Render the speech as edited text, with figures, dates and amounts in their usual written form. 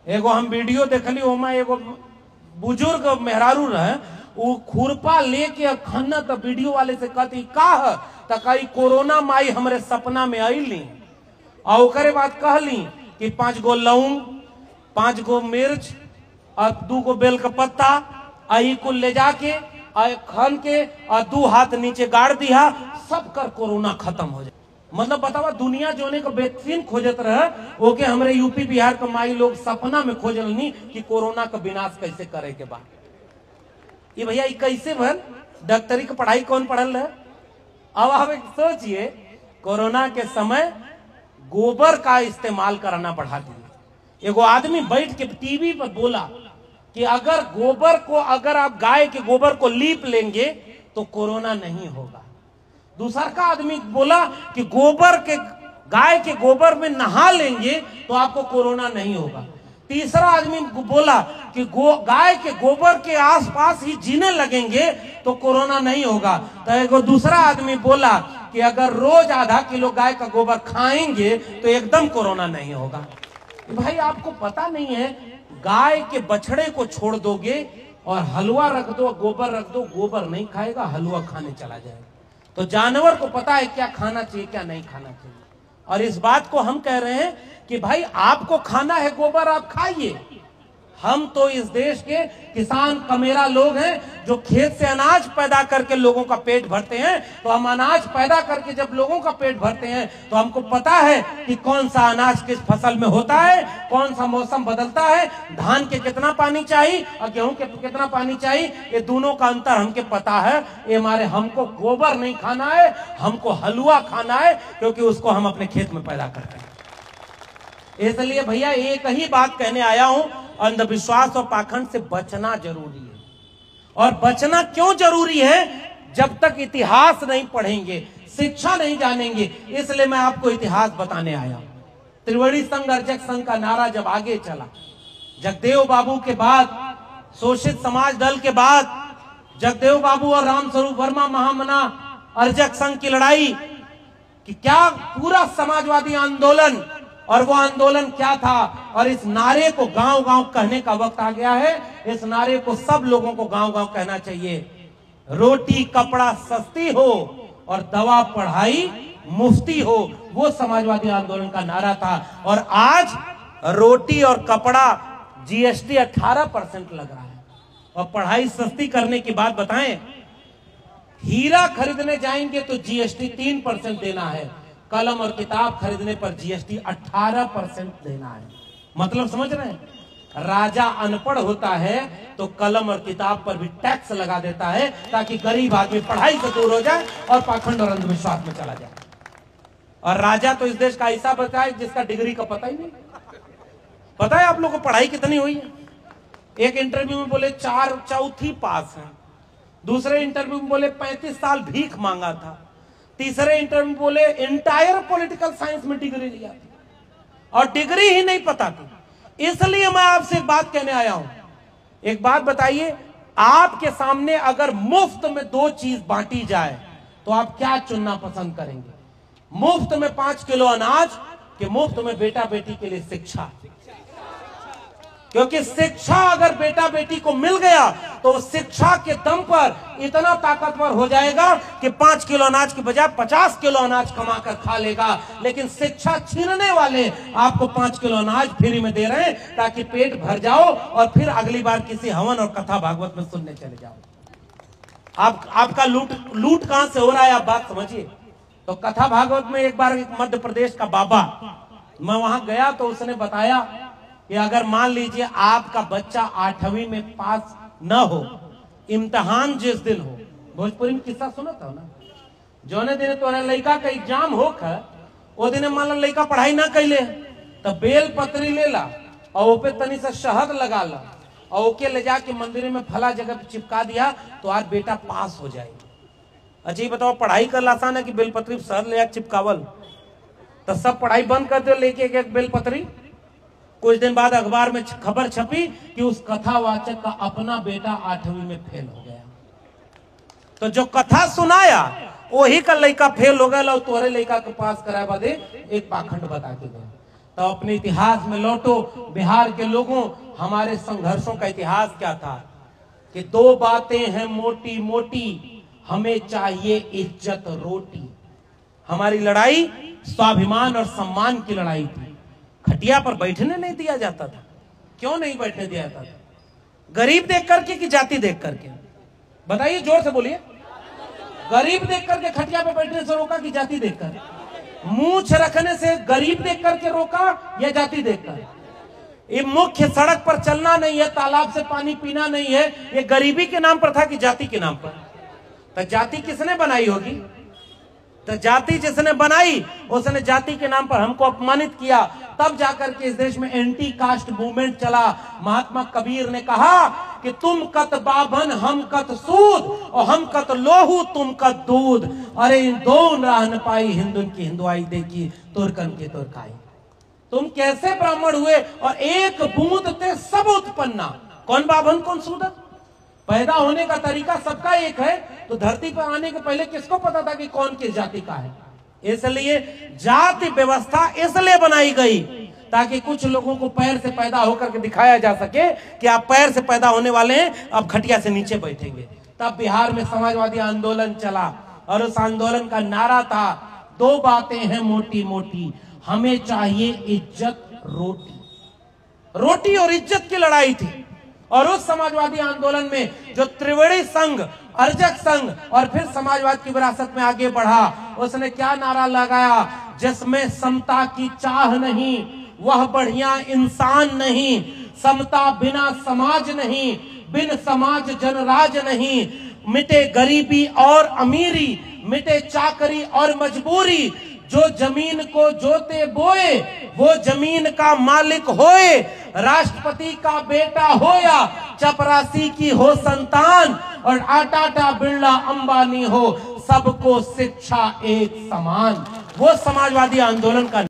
एगो हम वीडियो देखली, ओमा एगो बुजुर्ग मेहरारू रहे, वो खुरपा लेके खन्ना तो वीडियो वाले से कहती का त कही कोरोना माई हमरे सपना में आईली और ओकरे बाद कहली कि 5 गो लौंग, 5 गो मिर्च और 2 गो बेल का पत्ता आई कुल ले जाके खन के और 2 हाथ नीचे गाड़ दिया, सब कर कोरोना खत्म हो जाए। मतलब बतावा दुनिया जोने को वैक्सीन खोजत रहे, ओके हमरे यूपी बिहार के माई लोग सपना में खोजलनी कि कोरोना का विनाश कैसे करे के बाद। ये भैया ये कैसे भर डॉक्टरी की पढ़ाई कौन पढ़ल रहे। अब आप सोचिए कोरोना के समय गोबर का इस्तेमाल करना बढ़ा दिया। एगो आदमी बैठ के टीवी पर बोला कि अगर गोबर को, अगर आप गाय के गोबर को लीप लेंगे तो कोरोना नहीं होगा। दूसरा का आदमी बोला कि गोबर के, गाय के गोबर में नहा लेंगे तो आपको कोरोना नहीं होगा। तीसरा आदमी बोला कि गाय के गोबर के आसपास ही जीने लगेंगे तो कोरोना नहीं होगा। तो एगो दूसरा आदमी बोला कि अगर रोज आधा किलो गाय का गोबर खाएंगे तो एकदम कोरोना नहीं होगा। भाई आपको पता नहीं है, गाय के बछड़े को छोड़ दोगे और हलवा रख दो, गोबर रख दो, गोबर नहीं खाएगा, हलवा खाने चला जाएगा। तो जानवर को पता है क्या खाना चाहिए क्या नहीं खाना चाहिए। और इस बात को हम कह रहे हैं कि भाई आपको खाना है गोबर, आप खाइए। हम तो इस देश के किसान कमेरा लोग हैं जो खेत से अनाज पैदा करके लोगों का पेट भरते हैं। तो हम अनाज पैदा करके जब लोगों का पेट भरते हैं तो हमको पता है कि कौन सा अनाज किस फसल में होता है, कौन सा मौसम बदलता है, धान के कितना पानी चाहिए और गेहूं के कितना पानी चाहिए, ये दोनों का अंतर हमको पता है। ये हमारे, हमको गोबर नहीं खाना है, हमको हलवा खाना है, क्योंकि उसको हम अपने खेत में पैदा करते हैं। इसलिए भैया एक ही बात कहने आया हूं, अंधविश्वास और पाखंड से बचना जरूरी है। और बचना क्यों जरूरी है? जब तक इतिहास नहीं पढ़ेंगे, शिक्षा नहीं जानेंगे। इसलिए मैं आपको इतिहास बताने आया हूं। त्रिवेणी संघ अर्जक संघ का नारा जब आगे चला, जगदेव बाबू के बाद, शोषित समाज दल के बाद, जगदेव बाबू और रामस्वरूप वर्मा महामना अर्जक संघ की लड़ाई कि क्या पूरा समाजवादी आंदोलन, और वो आंदोलन क्या था, और इस नारे को गांव गांव कहने का वक्त आ गया है। इस नारे को सब लोगों को गांव गांव कहना चाहिए। रोटी कपड़ा सस्ती हो और दवा पढ़ाई मुफ्ती हो, वो समाजवादी आंदोलन का नारा था। और आज रोटी और कपड़ा जीएसटी 18% लग रहा है, और पढ़ाई सस्ती करने की बात बताएं, हीरा खरीदने जाएंगे तो जीएसटी 3% देना है, कलम और किताब खरीदने पर जीएसटी 18% देना है। मतलब समझ रहे हैं? राजा अनपढ़ होता है तो कलम और किताब पर भी टैक्स लगा देता है, ताकि गरीब आदमी पढ़ाई से दूर हो जाए और पाखंड और अंधविश्वास में चला जाए। और राजा तो इस देश का ऐसा बचा है जिसका डिग्री का पता ही नहीं। पता है आप लोगों को पढ़ाई कितनी हुई है? एक इंटरव्यू में बोले 4 पास है, दूसरे इंटरव्यू में बोले 35 साल भीख मांगा था, तीसरे इंटरव्यू में बोले इंटायर पॉलिटिकल साइंस में डिग्री लिया था, और डिग्री ही नहीं पता थी। इसलिए मैं आपसे एक बात कहने आया हूं। एक बात बताइए, आपके सामने अगर मुफ्त में 2 चीज बांटी जाए तो आप क्या चुनना पसंद करेंगे? मुफ्त में 5 किलो अनाज कि मुफ्त में बेटा बेटी के लिए शिक्षा? क्योंकि शिक्षा अगर बेटा बेटी को मिल गया तो शिक्षा के दम पर इतना ताकतवर हो जाएगा कि 5 किलो अनाज के बजाय 50 किलो अनाज कमा कर खा लेगा। लेकिन शिक्षा छीनने वाले आपको 5 किलो अनाज फ्री में दे रहे हैं ताकि पेट भर जाओ और फिर अगली बार किसी हवन और कथा भागवत में सुनने चले जाओ। आपका लूट कहां से हो रहा है, आप बात समझिए। तो कथा भागवत में एक बार एक मध्य प्रदेश का बाबा, मैं वहां गया तो उसने बताया कि अगर मान लीजिए आपका बच्चा 8वीं में पास न हो, इम्तिहान जिस दिन हो, भोजपुरी में किस्सा सुना था ना, जौने दिन तोरा लड़का का एग्जाम होकर वो दिन मान लो लड़का पढ़ाई ना कैले तो बेल पत्री ले ला और ऊपर तनी सा शहद लगा ला और ओके ले जाके मंदिर में फला जगह पे चिपका दिया तो आज बेटा पास हो जाएगा। अच्छा ये बताओ, पढ़ाई कर आसान है कि बेलपत्री शहद ले चिपकावल? तो सब पढ़ाई बंद कर दो, लेके एक बेलपत्री। कुछ दिन बाद अखबार में खबर छपी कि उस कथावाचक का अपना बेटा 8वीं में फेल हो गया। तो जो कथा सुनाया वही का लड़का फेल हो गया और तोहरे लड़का के पास कराए बदे एक पाखंड बता के गया। तो अपने इतिहास में लौटो। बिहार के लोगों, हमारे संघर्षों का इतिहास क्या था कि दो बातें हैं मोटी मोटी, हमें चाहिए इज्जत रोटी। हमारी लड़ाई स्वाभिमान और सम्मान की लड़ाई थी। खटिया पर बैठने नहीं दिया जाता था। क्यों नहीं बैठने दिया जाता था? गरीब देख करके कि जाति देख करके? बताइए, जोर से बोलिए। गरीब देख करके खटिया पे बैठने से रोका कि जाति देखकर? मूंछ रखने से गरीब देख करके रोका या जाति देखकर? ये मुख्य सड़क पर चलना नहीं है, तालाब से पानी पीना नहीं है, ये गरीबी के नाम पर था कि जाति के नाम पर? तो जाति किसने बनाई होगी? तो जाति जिसने बनाई उसने जाति के नाम पर हमको अपमानित किया। तब जाकर के इस देश में एंटी कास्ट मूवमेंट चला। महात्मा कबीर ने कहा कि तुम कत बाभन हम कत सूद और हम कत लोहू तुम कत दूध। अरे दो राह न पाई हिंदुन की हिंदुआई देखी तुर्कन के तुर्काई। तुम कैसे ब्राह्मण हुए और एक बूंद ते सब उत्पन्ना। कौन बाभन कौन सूदत? पैदा होने का तरीका सबका एक है, तो धरती पर आने के पहले किसको पता था कि कौन किस जाति का है? इसलिए जाति व्यवस्था इसलिए बनाई गई ताकि कुछ लोगों को पैर से पैदा होकर के दिखाया जा सके कि आप पैर से पैदा होने वाले हैं, अब खटिया से नीचे बैठेंगे। तब बिहार में समाजवादी आंदोलन चला और उस आंदोलन का नारा था, दो बातें हैं मोटी मोटी, हमें चाहिए इज्जत रोटी। रोटी और इज्जत की लड़ाई थी। और उस समाजवादी आंदोलन में जो त्रिवेणी संघ, अर्जक संघ और फिर समाजवाद की विरासत में आगे बढ़ा, उसने क्या नारा लगाया? जिसमें समता की चाह नहीं वह बढ़िया इंसान नहीं, समता बिना समाज नहीं, बिन समाज जनराज नहीं, मिटे गरीबी और अमीरी, मिटे चाकरी और मजबूरी, जो जमीन को जोते बोए वो जमीन का मालिक होए, राष्ट्रपति का बेटा हो या चपरासी की हो संतान, और टाटा बिरला अंबानी हो, सबको शिक्षा एक समान। वो समाजवादी आंदोलन का